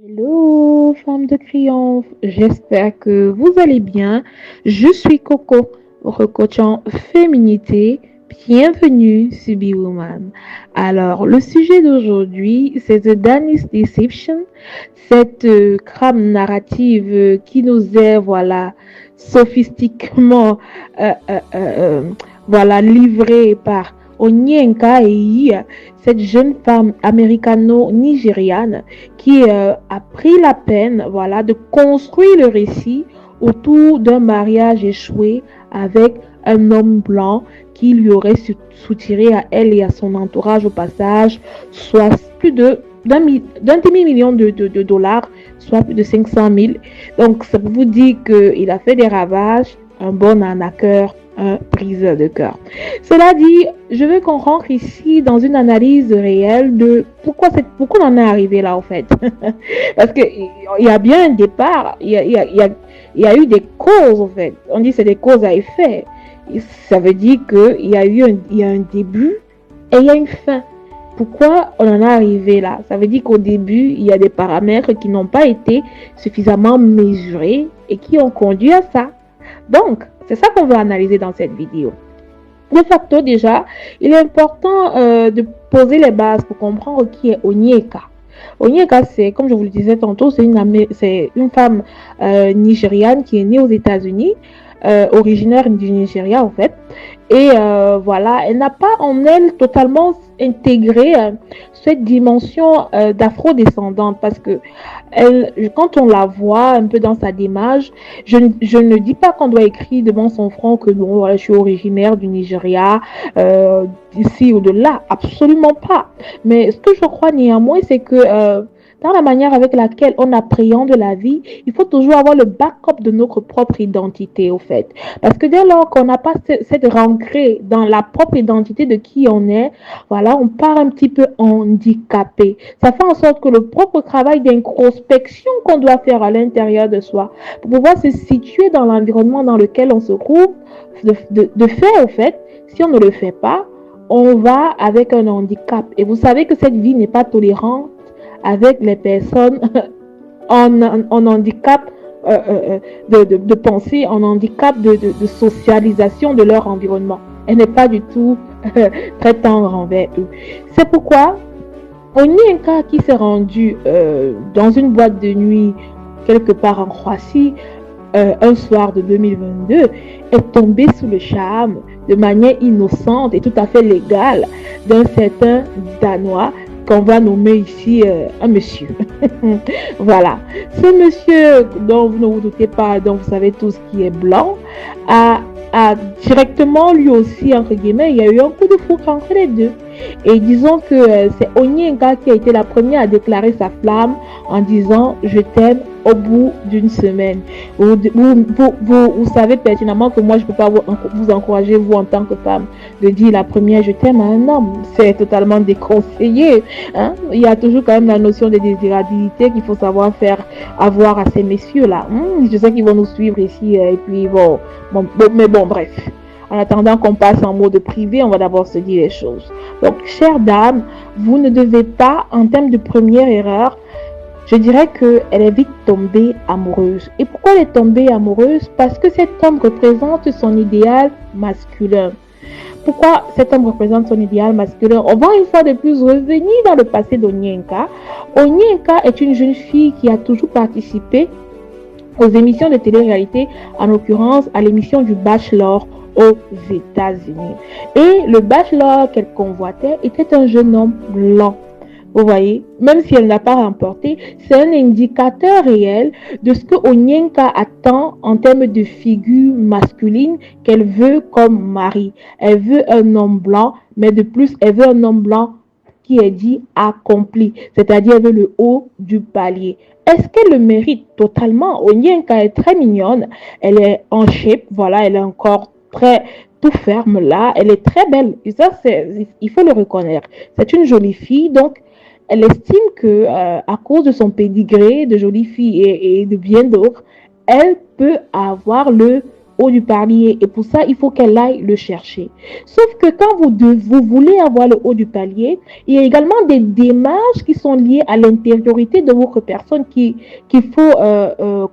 Hello, femme de triomphe, j'espère que vous allez bien. Je suis Coco, votre coach en féminité. Bienvenue sur Be Woman. Alors, le sujet d'aujourd'hui, c'est The Danish Deception, cette crame narrative qui nous est, voilà, sophistiquement, euh, euh, euh, euh, voilà, livrée par Onyeka Eyi, cette jeune femme américano-nigériane qui a pris la peine, voilà, de construire le récit autour d'un mariage échoué avec un homme blanc qui lui aurait soutiré à elle et à son entourage au passage, soit plus d'un demi-million de dollars, soit plus de 500 000. Donc, ça vous dit qu'il a fait des ravages, un bon arnaqueur, un briseur de cœur. Cela dit, je veux qu'on rentre ici dans une analyse réelle de pourquoi on en est arrivé là, en fait. Parce qu'il y a bien un départ, il y a eu des causes, en fait. On dit que c'est des causes à effet. Ça veut dire qu'il y a un début et il y a une fin. Pourquoi on en est arrivé là? Ça veut dire qu'au début, il y a des paramètres qui n'ont pas été suffisamment mesurés et qui ont conduit à ça. Donc, c'est ça qu'on va analyser dans cette vidéo. De facto, déjà, il est important de poser les bases pour comprendre qui est Onyeka. Onyeka, c'est, comme je vous le disais tantôt, c'est une femme nigériane qui est née aux États-Unis, originaire du Nigeria en fait. Et voilà, elle n'a pas en elle totalement intégré cette dimension d'afro-descendante parce que quand on la voit un peu dans sa démarche, je ne dis pas qu'on doit écrire devant son front que bon, voilà, je suis originaire du Nigeria, d'ici ou de là, absolument pas. Mais ce que je crois néanmoins, c'est que dans la manière avec laquelle on appréhende la vie, il faut toujours avoir le backup de notre propre identité, au fait. Parce que dès lors qu'on n'a pas cette ancrée dans la propre identité de qui on est, voilà, on part un petit peu handicapé. Ça fait en sorte que le propre travail d'introspection qu'on doit faire à l'intérieur de soi, pour pouvoir se situer dans l'environnement dans lequel on se trouve, de fait, au fait, si on ne le fait pas, on va avec un handicap. Et vous savez que cette vie n'est pas tolérante avec les personnes en handicap de pensée, en handicap de socialisation de leur environnement. Elle n'est pas du tout très tendre envers eux. C'est pourquoi Onyeka qui s'est rendu dans une boîte de nuit quelque part en Croatie un soir de 2022 est tombé sous le charme de manière innocente et tout à fait légale d'un certain Danois qu'on va nommer ici un monsieur. Voilà. Ce monsieur dont vous ne vous doutez pas, dont vous savez tous qui est blanc, a directement lui aussi, entre guillemets, il y a eu un coup de foudre entre les deux. Et disons que c'est Onyeka qui a été la première à déclarer sa flamme en disant je t'aime au bout d'une semaine. Vous savez pertinemment que moi je ne peux pas vous encourager, vous en tant que femme, de dire la première je t'aime à un homme. C'est totalement déconseillé. Hein? Il y a toujours quand même la notion de désirabilité qu'il faut savoir faire avoir à ces messieurs-là. Je sais qu'ils vont nous suivre ici et puis mais bon, bref. En attendant qu'on passe en mode privé, on va d'abord se dire les choses. Donc, chère dame, vous ne devez pas, en termes de première erreur, je dirais qu'elle est vite tombée amoureuse. Et pourquoi elle est tombée amoureuse? Parce que cet homme représente son idéal masculin. Pourquoi cet homme représente son idéal masculin? On va une fois de plus revenir dans le passé d'Onyeka. Onyeka est une jeune fille qui a toujours participé aux émissions de télé-réalité, en l'occurrence à l'émission du Bachelor aux États-Unis. Et le bachelor qu'elle convoitait était un jeune homme blanc. Vous voyez, même si elle n'a pas remporté, c'est un indicateur réel de ce que Onyeka attend en termes de figure masculine qu'elle veut comme mari. Elle veut un homme blanc, mais de plus, elle veut un homme blanc qui est dit accompli, c'est-à-dire elle veut le haut du palier. Est-ce qu'elle le mérite totalement? Onyeka est très mignonne, elle est en shape, voilà, elle est encore très tout ferme là, elle est très belle, et ça il faut le reconnaître. C'est une jolie fille, donc elle estime que à cause de son pédigré de jolie fille et de bien d'autres, elle peut avoir le haut du palier et pour ça, il faut qu'elle aille le chercher. Sauf que quand vous voulez avoir le haut du palier, il y a également des démarches qui sont liées à l'intériorité de votre personne qu'il faut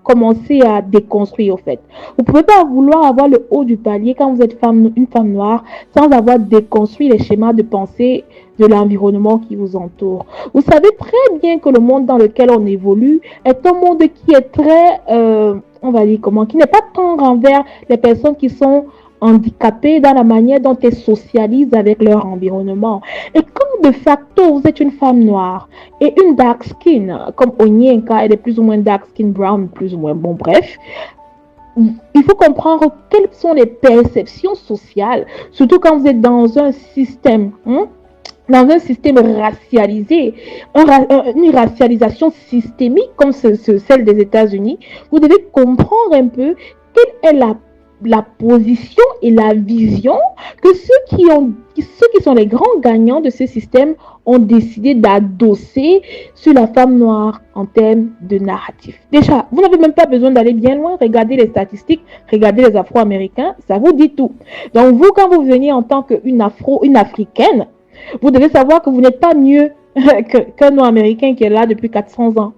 commencer à déconstruire au fait. Vous ne pouvez pas vouloir avoir le haut du palier quand vous êtes une femme noire sans avoir déconstruit les schémas de pensée de l'environnement qui vous entoure. Vous savez très bien que le monde dans lequel on évolue est un monde qui est très, on va dire comment, qui n'est pas tant envers les personnes qui sont handicapées dans la manière dont elles socialisent avec leur environnement. Et comme de facto, vous êtes une femme noire et une dark skin, comme Onyeka, elle est plus ou moins dark skin brown, plus ou moins, bon bref, il faut comprendre quelles sont les perceptions sociales, surtout quand vous êtes dans un système, dans un système racialisé, une racialisation systémique comme celle des États-Unis. Vous devez comprendre un peu quelle est la position et la vision que ceux qui sont les grands gagnants de ce système ont décidé d'adosser sur la femme noire en termes de narratif. Déjà, vous n'avez même pas besoin d'aller bien loin, regardez les statistiques, regardez les Afro-Américains, ça vous dit tout. Donc vous, quand vous venez en tant qu'une Africaine, vous devez savoir que vous n'êtes pas mieux qu'un noir américain qui est là depuis 400 ans.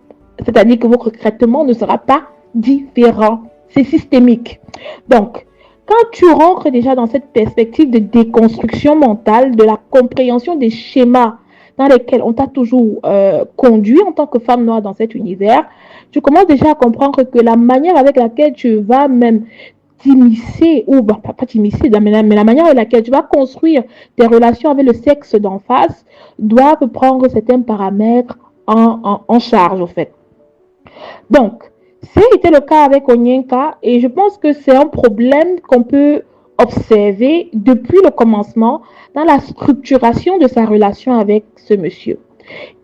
C'est-à-dire que votre traitement ne sera pas différent. C'est systémique. Donc, quand tu rentres déjà dans cette perspective de déconstruction mentale, de la compréhension des schémas dans lesquels on t'a toujours conduit en tant que femme noire dans cet univers, tu commences déjà à comprendre que la manière avec laquelle tu vas même t'immiscer, ou bah, pas t'immiscer, mais la manière avec laquelle tu vas construire tes relations avec le sexe d'en face doivent prendre certains paramètres en charge, au fait. Donc, c'était le cas avec Onyeka et je pense que c'est un problème qu'on peut observer depuis le commencement dans la structuration de sa relation avec ce monsieur.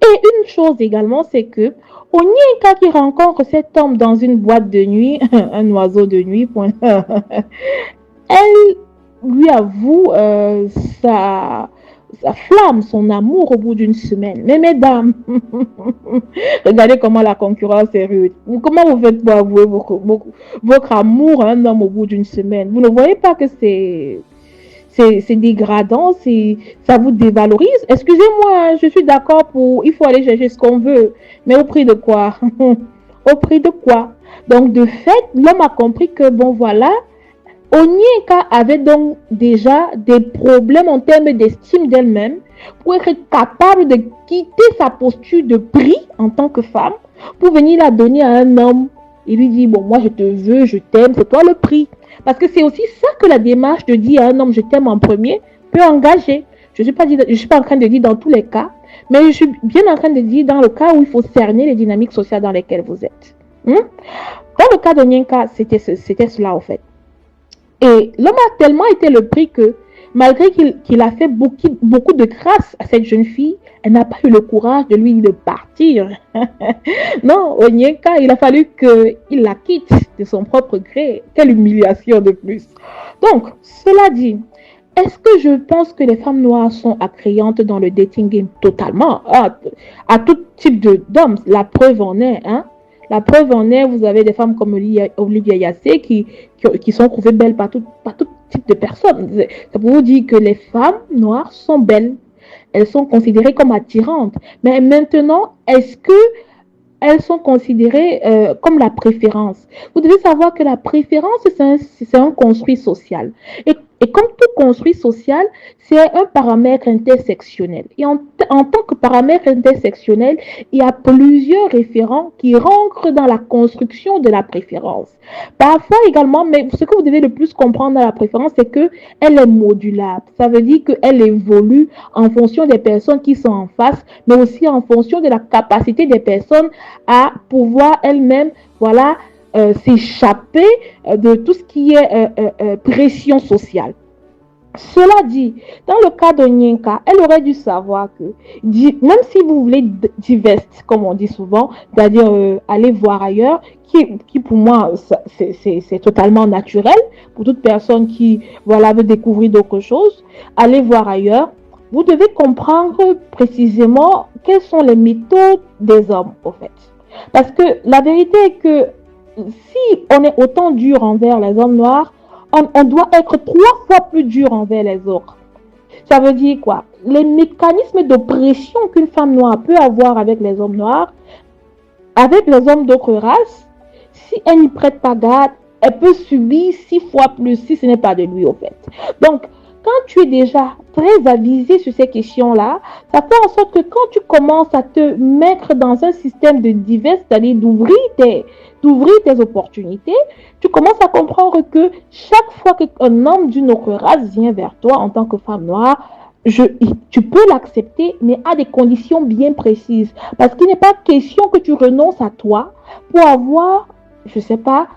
Et une chose également, c'est que Onyeka qui rencontre cet homme dans une boîte de nuit, un oiseau de nuit, elle lui avoue sa flamme, son amour au bout d'une semaine. Mais mesdames, regardez comment la concurrence est rude. Comment vous faites pour avouer votre amour à un homme au bout d'une semaine? Vous ne voyez pas que c'est dégradant, ça vous dévalorise? Excusez-moi, je suis d'accord il faut aller chercher ce qu'on veut, mais au prix de quoi? Au prix de quoi? Donc de fait, l'homme a compris que bon voilà, Onyeka avait donc déjà des problèmes en termes d'estime d'elle-même pour être capable de quitter sa posture de prix en tant que femme pour venir la donner à un homme et lui dire bon moi je te veux, je t'aime, c'est toi le prix. Parce que c'est aussi ça que la démarche de dire à un homme je t'aime en premier peut engager. Je ne suis pas en train de dire dans tous les cas, mais je suis bien en train de dire dans le cas où il faut cerner les dynamiques sociales dans lesquelles vous êtes. Dans le cas d'Onyeka, c'était cela en fait. Et l'homme a tellement été le prix que, malgré qu'il a fait beaucoup de grâce à cette jeune fille, elle n'a pas eu le courage de lui de partir. Non, Onyeka, il a fallu qu'il la quitte de son propre gré. Quelle humiliation de plus. Donc, cela dit, est-ce que je pense que les femmes noires sont accréantes dans le dating game? Totalement. À tout type d'hommes. La preuve en est, hein. La preuve en est, vous avez des femmes comme Olivia Yassé qui sont trouvées belles par tout type de personnes. C'est pour vous dire que les femmes noires sont belles. Elles sont considérées comme attirantes. Mais maintenant, est-ce que elles sont considérées comme la préférence? Vous devez savoir que la préférence, c'est un construit social. Et comme tout construit social, c'est un paramètre intersectionnel. Et en tant que paramètre intersectionnel, il y a plusieurs référents qui rentrent dans la construction de la préférence. Parfois également, mais ce que vous devez le plus comprendre dans la préférence, c'est qu'elle est modulable. Ça veut dire qu'elle évolue en fonction des personnes qui sont en face, mais aussi en fonction de la capacité des personnes à pouvoir elles-mêmes, voilà, s'échapper de tout ce qui est pression sociale. Cela dit, dans le cas d'Onyeka, elle aurait dû savoir que, même si vous voulez divest, comme on dit souvent, c'est-à-dire aller voir ailleurs, qui pour moi, c'est totalement naturel, pour toute personne qui voilà, veut découvrir d'autres choses, aller voir ailleurs, vous devez comprendre précisément quelles sont les méthodes des hommes, au fait. Parce que la vérité est que si on est autant dur envers les hommes noirs, on doit être 3 fois plus dur envers les autres. Ça veut dire quoi? Les mécanismes d'oppression qu'une femme noire peut avoir avec les hommes noirs, avec les hommes d'autres races, si elle n'y prête pas garde, elle peut subir 6 fois plus si ce n'est pas de lui au fait. Donc, quand tu es déjà très avisé sur ces questions-là, ça fait en sorte que quand tu commences à te mettre dans un système de divers, c'est-à-dire d'ouvrir tes opportunités, tu commences à comprendre que chaque fois qu'un homme d'une autre race vient vers toi en tant que femme noire, tu peux l'accepter, mais à des conditions bien précises. Parce qu'il n'est pas question que tu renonces à toi pour avoir, je ne sais pas,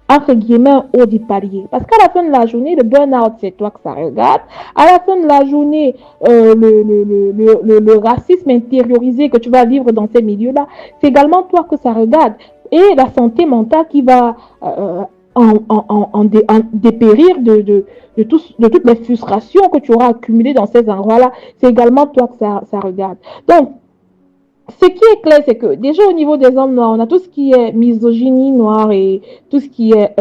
entre guillemets, un haut du palier. Parce qu'à la fin de la journée, le burn-out, c'est toi que ça regarde. À la fin de la journée, le racisme intériorisé que tu vas vivre dans ces milieux-là, c'est également toi que ça regarde. Et la santé mentale qui va en dépérir de toutes les frustrations que tu auras accumulées dans ces endroits-là, c'est également toi que ça regarde. Donc, ce qui est clair, c'est que déjà au niveau des hommes noirs, on a tout ce qui est misogynie noire et tout ce qui est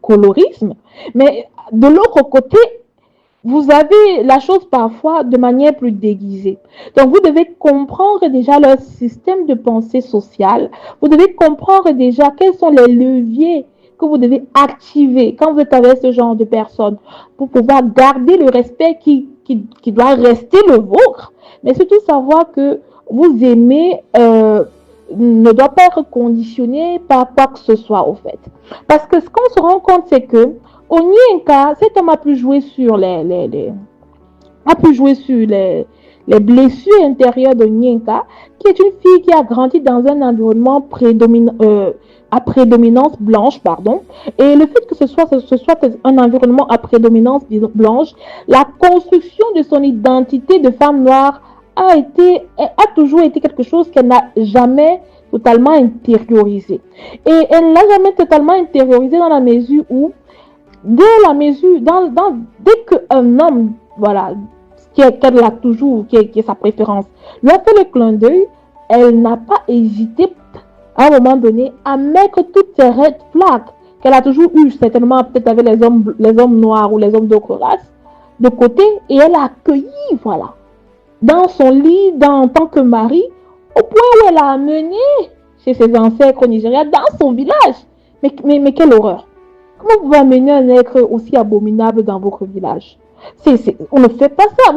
colorisme. Mais de l'autre côté, vous avez la chose parfois de manière plus déguisée. Donc, vous devez comprendre déjà leur système de pensée sociale. Vous devez comprendre déjà quels sont les leviers que vous devez activer quand vous êtes avec ce genre de personnes pour pouvoir garder le respect qui doit rester le vôtre. Mais surtout savoir que vous aimez ne doit pas être conditionné par quoi que ce soit au fait. Parce que ce qu'on se rend compte, c'est que Onyeka, cet homme a pu jouer sur les blessures intérieures d'Onyeka, qui est une fille qui a grandi dans un environnement à prédominance blanche, pardon. Et le fait que ce soit un environnement à prédominance blanche, la construction de son identité de femme noire a toujours été quelque chose qu'elle n'a jamais totalement intériorisé. Et elle n'a jamais totalement intériorisé dans la mesure où, dès qu'un homme, voilà, qu'elle a toujours, qui est sa préférence, lui a fait le clin d'œil, elle n'a pas hésité à un moment donné à mettre toutes ces red flags qu'elle a toujours eues, certainement peut-être avec les hommes noirs ou les hommes d'autres races, de côté, et elle a accueilli, voilà, dans son lit, en tant que mari, au point où elle a amené chez ses ancêtres au Nigeria, dans son village. Mais quelle horreur! Comment vous pouvez amener un être aussi abominable dans votre village? On ne fait pas ça.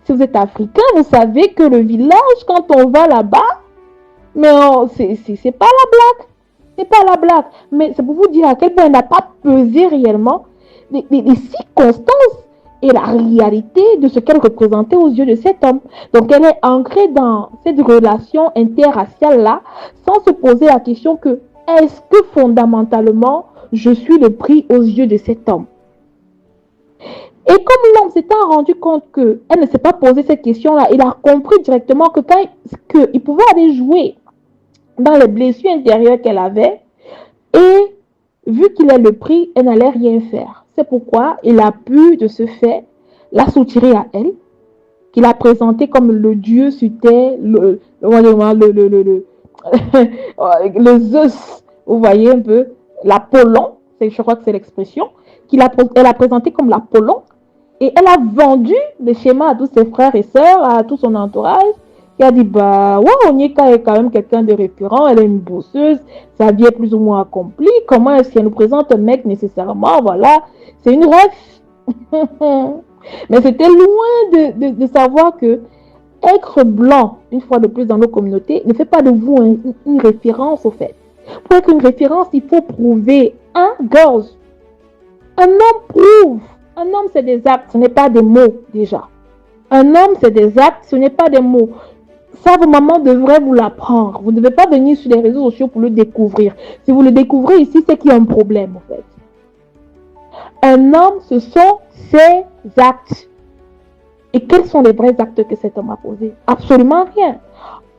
Si vous êtes africain, vous savez que le village, quand on va là-bas, mais c'est pas la blague. C'est pas la blague. Mais c'est pour vous dire à quel point elle n'a pas pesé réellement les circonstances et la réalité de ce qu'elle représentait aux yeux de cet homme. Donc elle est ancrée dans cette relation interraciale-là sans se poser la question que est-ce que fondamentalement je suis le prix aux yeux de cet homme? Et comme l'homme s'était rendu compte qu'elle ne s'est pas posé cette question-là, il a compris directement qu'il pouvait aller jouer dans les blessures intérieures qu'elle avait et vu qu'il est le prix, elle n'allait rien faire. C'est pourquoi il a pu, de ce fait, la soutirer à elle, qu'il a présenté comme le dieu sur terre, le Zeus, vous voyez un peu, l'Apollon, je crois que c'est l'expression, elle a présenté comme l'Apollon, et elle a vendu le schéma à tous ses frères et sœurs, à tout son entourage, qui a dit, bah, ouais, Onyeka est quand même quelqu'un de récurrent, elle est une bosseuse, sa vie est plus ou moins accomplie, comment est-ce qu'elle nous présente un mec nécessairement, voilà, c'est une rêve. Mais c'était loin de savoir que être blanc, une fois de plus dans nos communautés, ne fait pas de vous une référence au fait. Pour être une référence, il faut prouver. Girls, un homme prouve. Un homme, c'est des actes, ce n'est pas des mots déjà. Un homme, c'est des actes, ce n'est pas des mots. Ça, vos mamans devraient vous l'apprendre. Vous ne devez pas venir sur les réseaux sociaux pour le découvrir. Si vous le découvrez ici, c'est qu'il y a un problème, en fait. Un homme, ce sont ses actes. Et quels sont les vrais actes que cet homme a posés? Absolument rien.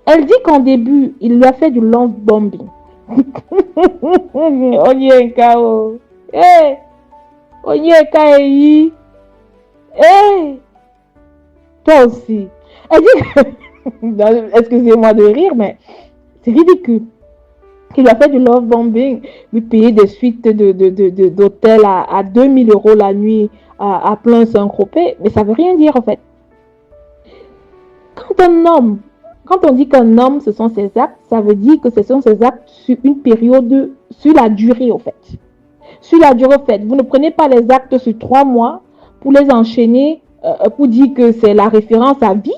Elle dit qu'en début, il lui a fait du love bombing. Onyeka, oh. Hey! Onyeka, hey! Hey! Toi aussi. Elle dit, excusez-moi de rire, mais c'est ridicule. qui lui a fait du love bombing, lui payer des suites d'hôtel à 2000 euros la nuit à plein Saint-Tropez, mais ça veut rien dire en fait. Quand un homme, quand on dit qu'un homme, ce sont ses actes, ça veut dire que ce sont ses actes sur une période, sur la durée en fait. Sur la durée en fait. Vous ne prenez pas les actes sur 3 mois pour les enchaîner, pour dire que c'est la référence à vie.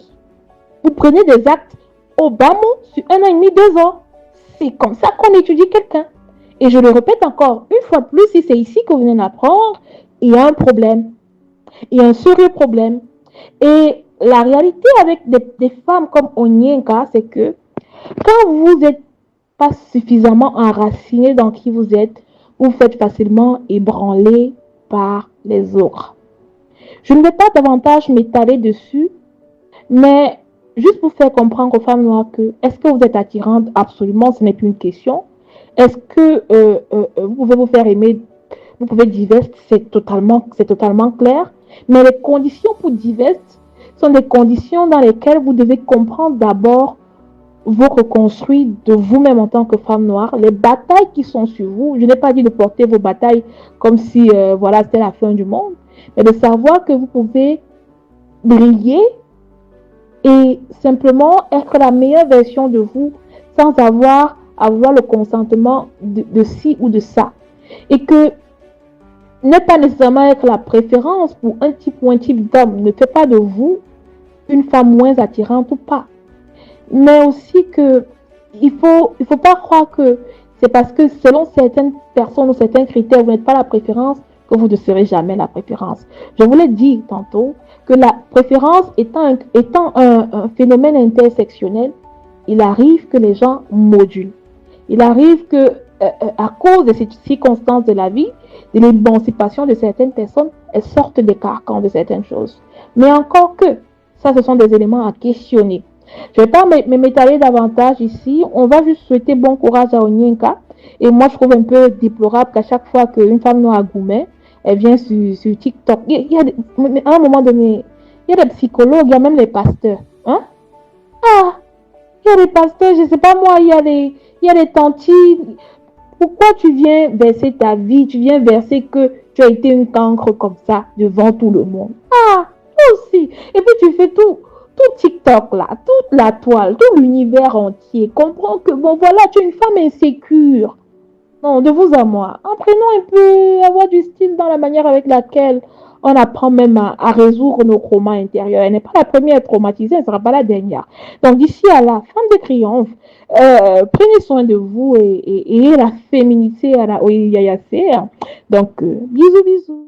Vous prenez des actes au bas mot sur 1 an et demi, 2 ans. C'est comme ça qu'on étudie quelqu'un. Et je le répète encore, une fois de plus, si c'est ici que vous venez d'apprendre, il y a un problème. Il y a un sérieux problème. Et la réalité avec des femmes comme Onyenka, c'est que quand vous n'êtes pas suffisamment enraciné dans qui vous êtes, vous faites facilement ébranler par les autres. Je ne vais pas davantage m'étaler dessus, mais juste pour faire comprendre aux femmes noires que est-ce que vous êtes attirante? Absolument, ce n'est plus une question. Est-ce que vous pouvez vous faire aimer? Vous pouvez divest, c'est totalement clair. Mais les conditions pour divest sont des conditions dans lesquelles vous devez comprendre d'abord vous reconstruire de vous-même en tant que femme noire, les batailles qui sont sur vous. Je n'ai pas dit de porter vos batailles comme si voilà, c'était la fin du monde, mais de savoir que vous pouvez briller et simplement être la meilleure version de vous sans avoir le consentement de ci ou de ça. Et que ne pas nécessairement être la préférence pour un type ou un type d'homme ne fait pas de vous une femme moins attirante ou pas. Mais aussi que il faut pas croire que c'est parce que selon certaines personnes ou certains critères, vous n'êtes pas la préférence que vous ne serez jamais la préférence. Je vous l'ai dit tantôt que la préférence étant un phénomène intersectionnel, il arrive que les gens modulent. Il arrive que à cause de ces circonstances de la vie, de l'émancipation de certaines personnes, elles sortent des carcans de certaines choses. Mais encore que, ça ce sont des éléments à questionner. Je ne vais pas m'étaler davantage ici. On va juste souhaiter bon courage à Onyenka. Et moi, je trouve un peu déplorable qu'à chaque fois qu'une femme noire Goumet, elle vient sur TikTok. À un moment donné, il y a des psychologues, il y a même les pasteurs. Hein? Ah, il y a des pasteurs, je ne sais pas moi, il y a des tantis. Pourquoi tu viens verser ta vie? Tu viens verser que tu as été une cancre comme ça devant tout le monde. Ah, aussi. Et puis tu fais tout TikTok là, toute la toile, tout l'univers entier. Comprends que, bon voilà, tu es une femme insécure. Non, de vous à moi. Apprenons un peu à avoir du style dans la manière avec laquelle on apprend même à résoudre nos traumas intérieurs. Elle n'est pas la première traumatisée, elle ne sera pas la dernière. Donc d'ici à la fin de triomphe, prenez soin de vous et la féminité à la Oyayase. Donc bisous bisous.